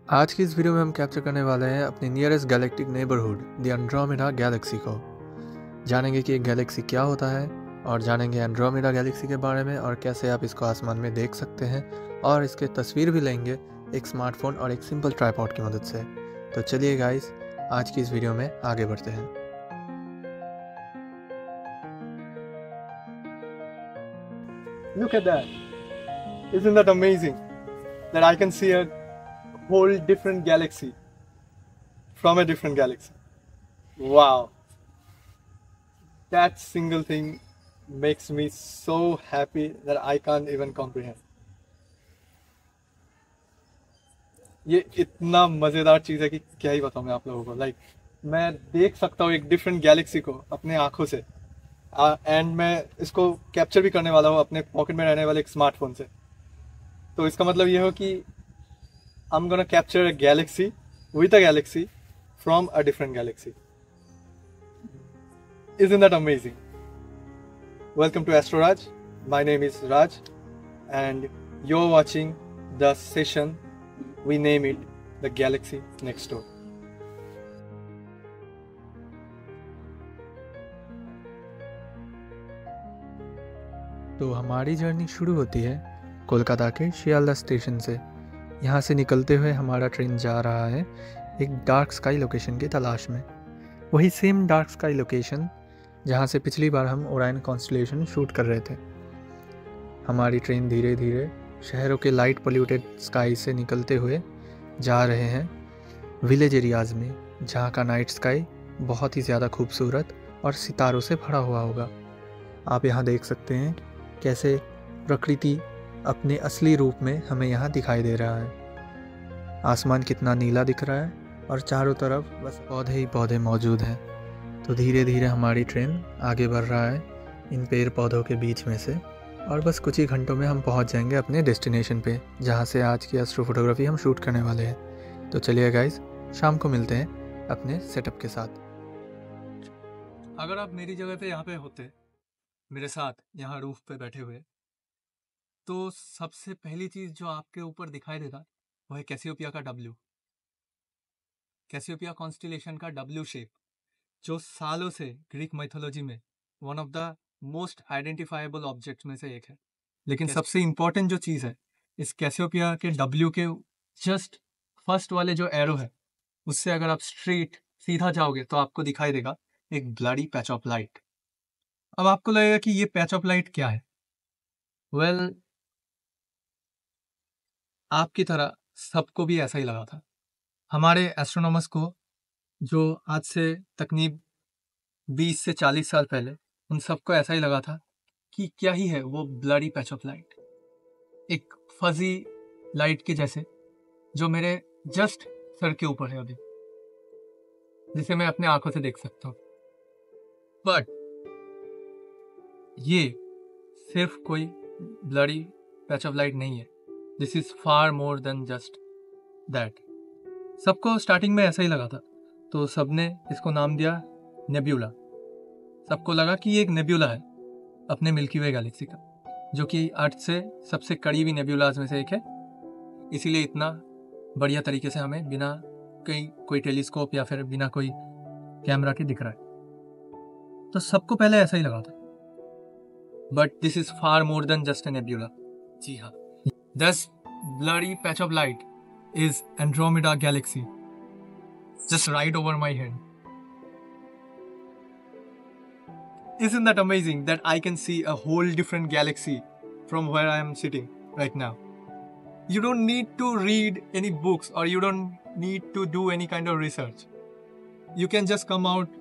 आज की इस वीडियो में हम कैप्चर करने वाले हैं अपनी nearest galactic neighbourhood the Andromeda Galaxy को। जानेंगे कि एक गैलेक्सी क्या होता है और जानेंगे एंड्रोमेडा गैलेक्सी के बारे में और कैसे आप इसको आसमान में देख सकते हैं, और इसके तस्वीर भी लेंगे एक स्मार्टफोन और एक सिंपल ट्राइपॉड की मदद से। तो चलिए गाइस, आज की इस वीडियो में आगे बढ़ते हैं। Look at that. Isn't that amazing? That I can see a whole different galaxy from a different galaxy. Wow. That single thing makes me so happy that I can't even comprehend. ये इतना मज़ेदार चीज़ है कि क्या ही बताऊँ मैं आप लोगों को। मैं देख सकता हूँ एक डिफरेंट गैलेक्सी को अपने आँखों से, एंड मैं इसको कैप्चर भी करने वाला हूँ अपने पॉकेट में रहने वाले एक स्मार्टफोन से। तो इसका मतलब ये हो कि I'm gonna capture a galaxy with a galaxy from a different galaxy. Isn't that amazing? Welcome to AstroRaj. My name is Raj and you're watching the session. We name it The Galaxy Next Door. तो हमारी journey शुरू होती है कोलकाता के Sealdah station से। यहाँ से निकलते हुए हमारा ट्रेन जा रहा है एक डार्क स्काई लोकेशन की तलाश में। वही सेम डार्क स्काई लोकेशन जहाँ से पिछली बार हम ओरायन कॉन्स्टलेशन शूट कर रहे थे। हमारी ट्रेन धीरे धीरे शहरों के लाइट पोल्यूटेड स्काई से निकलते हुए जा रहे हैं विलेज एरियाज़ में, जहाँ का नाइट स्काई बहुत ही ज़्यादा खूबसूरत और सितारों से भरा हुआ होगा। आप यहाँ देख सकते हैं कैसे प्रकृति अपने असली रूप में हमें यहाँ दिखाई दे रहा है। आसमान कितना नीला दिख रहा है और चारों तरफ बस पौधे ही पौधे मौजूद हैं। तो धीरे धीरे हमारी ट्रेन आगे बढ़ रहा है इन पेड़ पौधों के बीच में से, और बस कुछ ही घंटों में हम पहुँच जाएंगे अपने डेस्टिनेशन पे, जहाँ से आज की एस्ट्रो फोटोग्राफी हम शूट करने वाले हैं। तो चलिए गाइज, शाम को मिलते हैं अपने सेटअप के साथ। अगर आप मेरी जगह पे यहाँ पे होते, मेरे साथ यहाँ रूफ पे बैठे हुए, तो सबसे पहली चीज जो आपके ऊपर दिखाई देता वो है कैसियोपिया का डब्ल्यू, कैसियोपिया कॉन्स्टिलेशन का डब्ल्यू शेप, जो सालों से ग्रीक माइथोलॉजी में one of the most identifiable objects में से एक है। लेकिन सबसे इंपॉर्टेंट जो चीज़ है, इस कैसियोपिया के डब्ल्यू के जस्ट फर्स्ट वाले जो एरो है, उससे अगर आप स्ट्रेट सीधा जाओगे तो आपको दिखाई देगा एक ब्लडी पैच ऑफ लाइट। अब आपको लगेगा कि ये पैच ऑफ लाइट क्या है। वेल, आपकी तरह सबको भी ऐसा ही लगा था। हमारे एस्ट्रोनॉमर्स को, जो आज से तकरीब 20 से 40 साल पहले, उन सबको ऐसा ही लगा था कि क्या ही है वो ब्लडी पैच ऑफ लाइट, एक फजी लाइट के जैसे, जो मेरे जस्ट सर के ऊपर है अभी, जिसे मैं अपने आंखों से देख सकता हूँ। बट ये सिर्फ कोई ब्लडी पैच ऑफ लाइट नहीं है। This is far more than just that. सबको स्टार्टिंग में ऐसा ही लगा था, तो सबने इसको नाम दिया नेब्यूला। सबको लगा कि ये एक नेब्यूला है अपने मिल्की वे गैलेक्सी का, जो कि अर्थ से सबसे करीबी नेब्यूलाज में से एक है। इसीलिए इतना बढ़िया तरीके से हमें बिना कोई टेलीस्कोप या फिर बिना कोई कैमरा के दिख रहा है। तो सबको पहले ऐसा ही लगा था, but this is far more than just a nebula. जी हाँ, this bloody patch of light is Andromeda Galaxy, just right over my head. Isn't that amazing that I can see a whole different galaxy from where I am sitting right now? You don't need to read any books, or you don't need to do any kind of research. You can just come out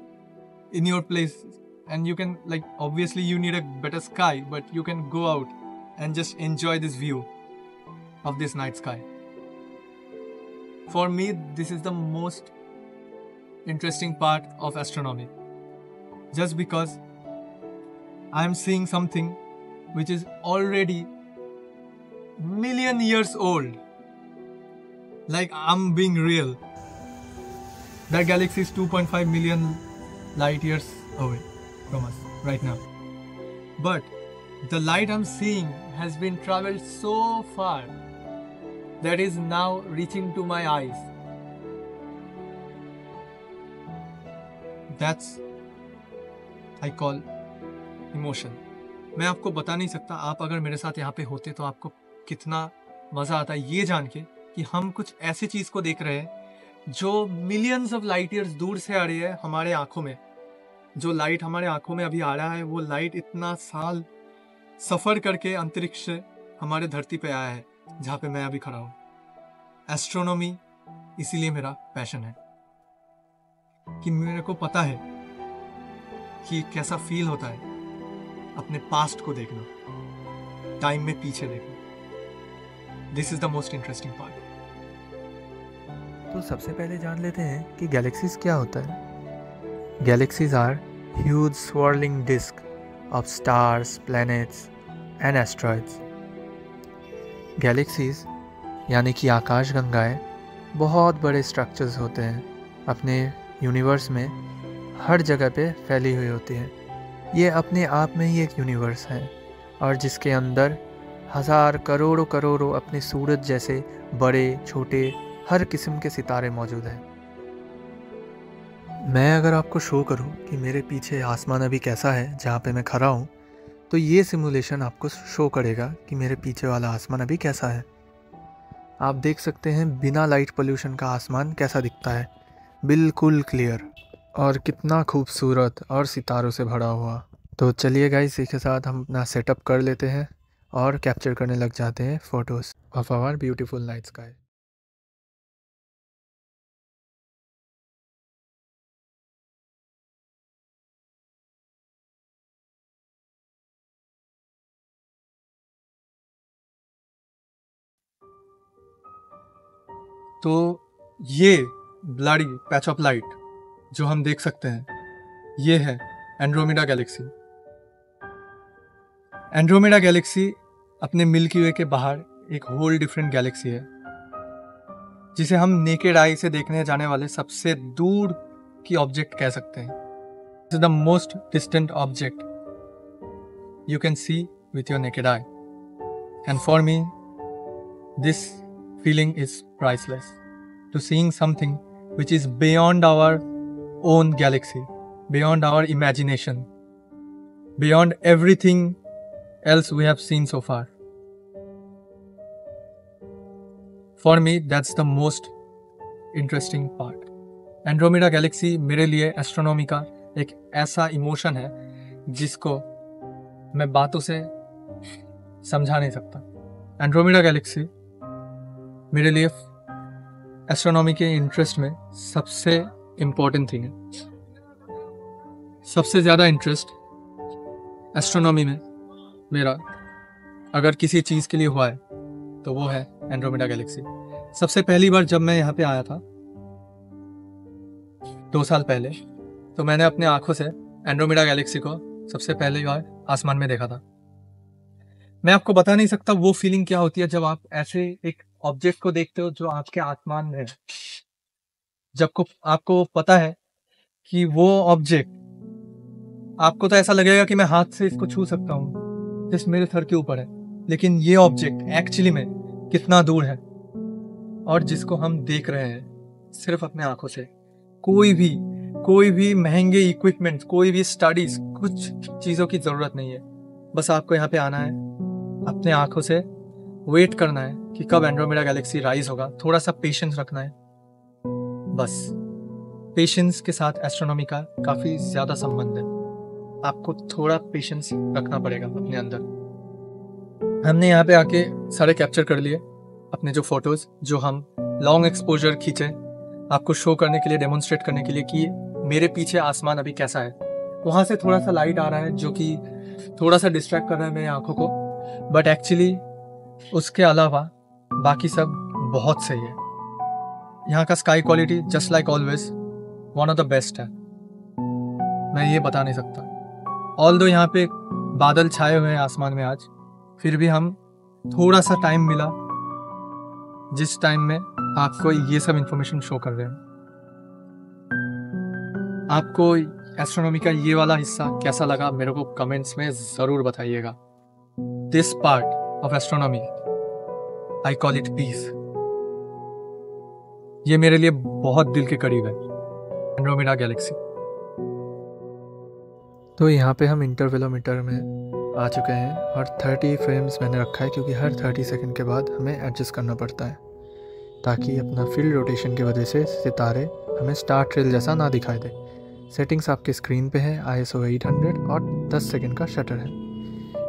in your place and you can, obviously you need a better sky, but you can go out and just enjoy this view of this night sky. For me, this is the most interesting part of astronomy, just because I am seeing something which is already million years old. Like, I'm being real. That galaxy is 2.5 million light years away from us right now. But the light I'm seeing has been traveled so far that is now reaching to my eyes. That's I call emotion. मैं आपको बता नहीं सकता, आप अगर मेरे साथ यहाँ पे होते तो आपको कितना मज़ा आता है ये जान के कि हम कुछ ऐसी चीज़ को देख रहे हैं जो मिलियंस ऑफ लाइट ईयर्स दूर से आ रही है हमारे आंखों में. जो लाइट हमारे आंखों में अभी आ रहा है वो लाइट इतना साल सफ़र करके अंतरिक्ष से हमारे धरती पे आया है जहाँ पे मैं अभी खड़ा हूँ. एस्ट्रोनॉमी इसीलिए मेरा पैशन है कि मेरे को पता है कि कैसा फील होता है अपने पास्ट को देखना, टाइम में पीछे देखना. This is the most interesting part. तो सबसे पहले जान लेते हैं कि गैलेक्सीज क्या होता है. Galaxies are huge swirling disk of stars, planets and asteroids. Galaxies यानी कि आकाशगंगाएं बहुत बड़े स्ट्रक्चर्स होते हैं, अपने यूनिवर्स में हर जगह पे फैली हुई होती हैं. ये अपने आप में ही एक यूनिवर्स है और जिसके अंदर हज़ार करोड़ों करोड़ों अपने सूरज जैसे बड़े छोटे हर किस्म के सितारे मौजूद हैं. मैं अगर आपको शो करूं कि मेरे पीछे आसमान अभी कैसा है जहाँ पे मैं खड़ा हूँ, तो ये सिमुलेशन आपको शो करेगा कि मेरे पीछे वाला आसमान अभी कैसा है. आप देख सकते हैं बिना लाइट पोल्यूशन का आसमान कैसा दिखता है, बिल्कुल क्लियर और कितना खूबसूरत और सितारों से भरा हुआ. तो चलिए गाइस, इसी के साथ हम अपना सेटअप कर लेते हैं और कैप्चर करने लग जाते हैं photos of our beautiful night sky. तो ये ब्लडी पैच ऑफ लाइट जो हम देख सकते हैं, ये है एंड्रोमेडा गैलेक्सी. एंड्रोमेडा गैलेक्सी अपने मिल्की वे के बाहर एक होल डिफरेंट गैलेक्सी है जिसे हम नेकेड आई से देखने जाने वाले सबसे दूर की ऑब्जेक्ट कह सकते हैं. This is the most distant object you can see with your naked eye, and for me this feeling is priceless. To seeing something which is beyond our own galaxy, beyond our imagination, beyond everything else we have seen so far. For me, that's the most interesting part. Andromeda Galaxy मेरे लिए astronomy का एक ऐसा emotion है जिसको मैं बातों से समझा नहीं सकता. एंड्रोमेडा गैलेक्सी मेरे लिए एस्ट्रोनॉमी के इंटरेस्ट में सबसे इम्पोर्टेंट थिंग है. सबसे ज़्यादा इंटरेस्ट एस्ट्रोनॉमी में मेरा अगर किसी चीज़ के लिए हुआ है तो वो है एंड्रोमेडा गैलेक्सी. सबसे पहली बार जब मैं यहाँ पे आया था 2 साल पहले, तो मैंने अपने आँखों से एंड्रोमेडा गैलेक्सी को सबसे पहली बार आसमान में देखा था. मैं आपको बता नहीं सकता वो फीलिंग क्या होती है जब आप ऐसे एक ऑब्जेक्ट को देखते हो जो आपके आसमान में है. जब आपको पता है कि वो ऑब्जेक्ट, आपको तो ऐसा लगेगा कि मैं हाथ से इसको छू सकता हूँ, जस्ट मेरे सर के ऊपर है, लेकिन ये ऑब्जेक्ट एक्चुअली में कितना दूर है और जिसको हम देख रहे हैं सिर्फ अपने आंखों से. कोई भी महंगे इक्विपमेंट, कोई भी स्टडीज, कुछ चीज़ों की ज़रूरत नहीं है. बस आपको यहाँ पे आना है, अपने आंखों से वेट करना है कि कब एंड्रोमेडा गैलेक्सी राइज होगा. थोड़ा सा पेशेंस रखना है. बस पेशेंस के साथ एस्ट्रोनॉमी का काफ़ी ज़्यादा संबंध है. आपको थोड़ा पेशेंस रखना पड़ेगा अपने अंदर. हमने यहाँ पे आके सारे कैप्चर कर लिए अपने जो फोटोज़, जो हम लॉन्ग एक्सपोजर खींचे आपको शो करने के लिए, डेमोन्स्ट्रेट करने के लिए कि मेरे पीछे आसमान अभी कैसा है. वहाँ से थोड़ा सा लाइट आ रहा है जो कि थोड़ा सा डिस्ट्रैक्ट कर रहा है मेरी आंखों को, बट एक्चुअली उसके अलावा बाकी सब बहुत सही है. यहाँ का sky quality just like always one of the best है. मैं ये बता नहीं सकता. ऑल्दो यहाँ पे बादल छाए हुए हैं आसमान में आज, फिर भी हम थोड़ा सा टाइम मिला जिस टाइम में आपको ये सब इंफॉर्मेशन शो कर रहे हैं. आपको एस्ट्रोनॉमी का ये वाला हिस्सा कैसा लगा मेरे को कमेंट्स में ज़रूर बताइएगा. This part of astronomy, I call it peace. ये मेरे लिए बहुत दिल के करीब है, एंड्रोमेडा गैलेक्सी। तो यहाँ पे हम इंटरवेलोमीटर में आ चुके हैं और 30 फ्रेम्स मैंने रखा है, क्योंकि हर 30 सेकंड के बाद हमें एडजस्ट करना पड़ता है ताकि अपना फील्ड रोटेशन की वजह से सितारे हमें स्टार ट्रेल जैसा ना दिखाई दे। सेटिंग्स आपके स्क्रीन पे है, ISO 800 और 10 सेकंड का शटर है।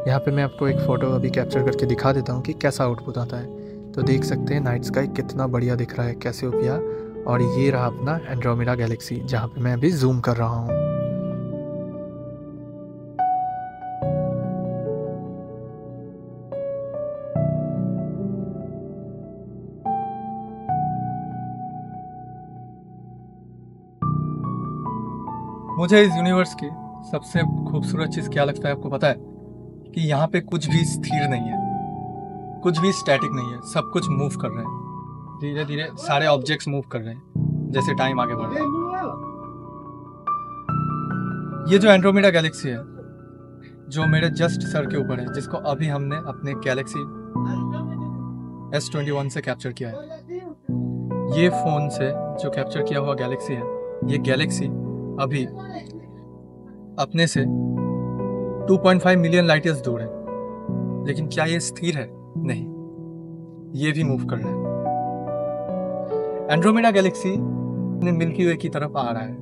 यहाँ पे मैं आपको एक फ़ोटो अभी कैप्चर करके दिखा देता हूँ कि कैसा आउटपुट आता है। तो देख सकते हैं नाइट स्काई कितना बढ़िया दिख रहा है कैसियोपिया, और ये रहा अपना एंड्रोमेडा गैलेक्सी जहाँ पे मैं अभी जूम कर रहा हूँ। मुझे इस यूनिवर्स की सबसे खूबसूरत चीज़ क्या लगता है आपको पता है? कि यहाँ पे कुछ भी स्थिर नहीं है, कुछ भी स्टैटिक नहीं है, सब कुछ मूव कर रहे हैं। धीरे धीरे सारे ऑब्जेक्ट्स मूव कर रहे हैं जैसे टाइम आगे बढ़ रहा है। ये जो एंड्रोमेडा गैलेक्सी है जो मेरे जस्ट सर के ऊपर है, जिसको अभी हमने अपने गैलेक्सी S21 से कैप्चर किया है, ये फ़ोन से जो कैप्चर किया हुआ गैलेक्सी है, ये गैलेक्सी अभी अपने से 2.5 मिलियन लाइट ईयर्स दूर है। लेकिन क्या ये स्थिर है? नहीं, ये भी मूव कर रहा है। एंड्रोमेडा गैलेक्सी अपने मिल्की वे की तरफ आ रहा है।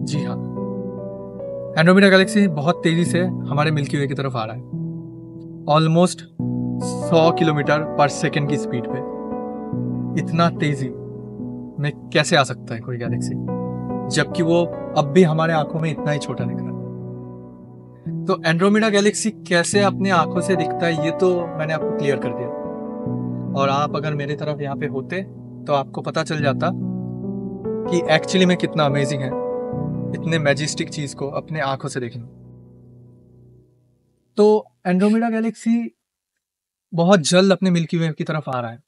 जी हाँ, एंड्रोमेडा गैलेक्सी बहुत तेजी से हमारे मिल्की वे की तरफ आ रहा है, ऑलमोस्ट 100 किलोमीटर पर सेकेंड की स्पीड पे। इतना तेजी में कैसे आ सकता है कोई गैलेक्सी, जबकि वो अब भी हमारे आंखों में इतना ही छोटा दिख रहा है। तो एंड्रोमेडा गैलेक्सी कैसे अपने आंखों से दिखता है ये तो मैंने आपको क्लियर कर दिया, और आप अगर मेरे तरफ यहाँ पे होते तो आपको पता चल जाता कि एक्चुअली में कितना अमेजिंग है इतने मैजेस्टिक चीज को अपने आंखों से देखना। तो एंड्रोमेडा गैलेक्सी बहुत जल्द अपने मिल्की वे की तरफ आ रहा है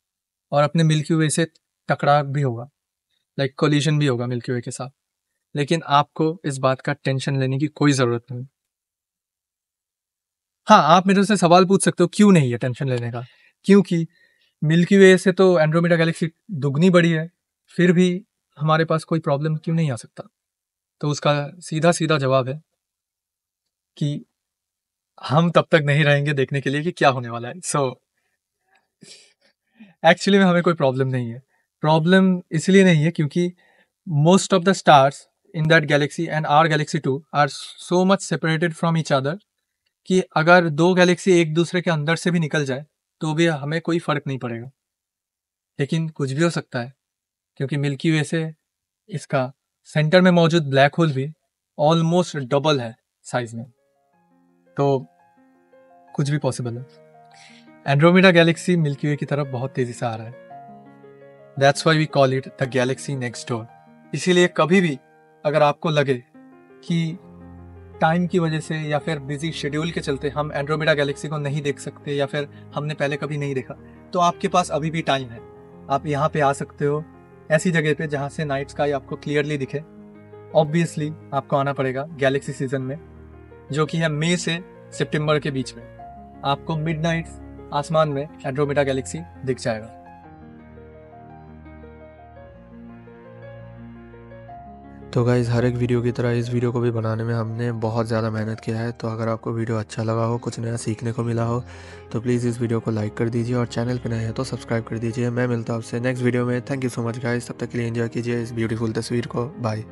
और अपने मिल्की वे से टकराव भी होगा, लाइक कोलिजन भी होगा मिल्की वे के साथ। लेकिन आपको इस बात का टेंशन लेने की कोई जरूरत नहीं। हाँ, आप मेरे से सवाल पूछ सकते हो क्यों नहीं है टेंशन लेने का, क्योंकि मिल्की वे से तो एंड्रोमेडा गैलेक्सी दुगनी बड़ी है, फिर भी हमारे पास कोई प्रॉब्लम क्यों नहीं आ सकता? तो उसका सीधा सीधा जवाब है कि हम तब तक नहीं रहेंगे देखने के लिए कि क्या होने वाला है। सो एक्चुअली में हमें कोई प्रॉब्लम नहीं है। प्रॉब्लम इसलिए नहीं है क्योंकि most of the stars in that galaxy and our galaxy too are so much separated from each other कि अगर दो गैलेक्सी एक दूसरे के अंदर से भी निकल जाए तो भी हमें कोई फर्क नहीं पड़ेगा। लेकिन कुछ भी हो सकता है, क्योंकि मिल्की वे से इसका सेंटर में मौजूद ब्लैक होल भी ऑलमोस्ट डबल है साइज में, तो कुछ भी पॉसिबल है। एंड्रोमेडा गैलेक्सी मिल्की वे की तरफ बहुत तेजी से आ रहा है। That's why we call it the galaxy next door. इसीलिए कभी भी अगर आपको लगे कि टाइम की वजह से या फिर बिजी शेड्यूल के चलते हम एंड्रोमेडा गैलेक्सी को नहीं देख सकते या फिर हमने पहले कभी नहीं देखा, तो आपके पास अभी भी टाइम है। आप यहाँ पे आ सकते हो, ऐसी जगह पे जहाँ से नाइट स्काई आपको क्लियरली दिखे। ऑब्वियसली आपको आना पड़ेगा गैलेक्सी सीजन में, जो कि है मई से सितंबर के बीच में। आपको मिडनाइट आसमान में एंड्रोमेडा गैलेक्सी दिख जाएगा। तो गाइज़, हर एक वीडियो की तरह इस वीडियो को भी बनाने में हमने बहुत ज़्यादा मेहनत किया है। तो अगर आपको वीडियो अच्छा लगा हो, कुछ नया सीखने को मिला हो, तो प्लीज़ इस वीडियो को लाइक कर दीजिए और चैनल पे नए हैं तो सब्सक्राइब कर दीजिए। मैं मिलता हूँ आपसे नेक्स्ट वीडियो में। Thank you so much guys, तब तक के लिए एंजॉय कीजिए इस ब्यूटीफुल तस्वीर को। बाय।